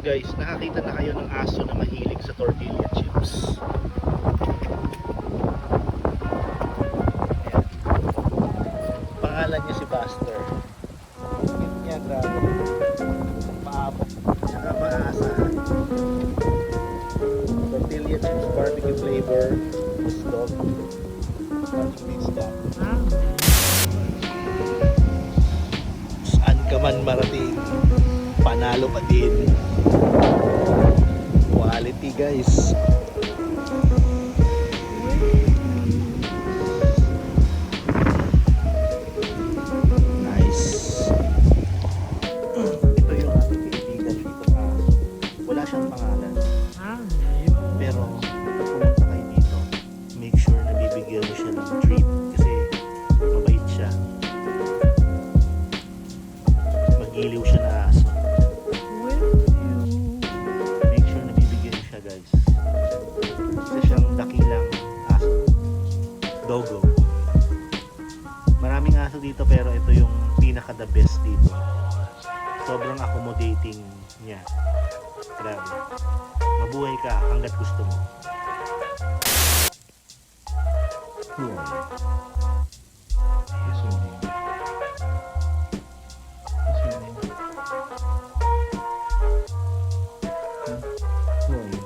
Guys, nakakita na kayo ng aso na mahilig sa tortilla chips. Ayan. Pangalan niya si Buster. Cute niya, grabe. Paabot. Saka maasahan. Tortilla chips, barbecue flavor, this dog. Nothing beats that. Saan ka man marating, panalo pa din. Quality guys. Nice. Ito yung ating kaibigan dito sa aso. Wala siyang pangalan. Pero pag pumunta kayo dito, make sure na bibigyan mo siya ng treat kasi mabait siya. Magiliw siya na aso. Make sure na bibigyan niyo siya guys. Isa siyang dakilang aso. Dogo. Maraming aso dito pero ito yung pinaka the best dito. Sobrang accommodating niya. Grabe. Mabuhay ka hanggat gusto mo. Cool. Yes, indeed. Yes, indeed. Who are you?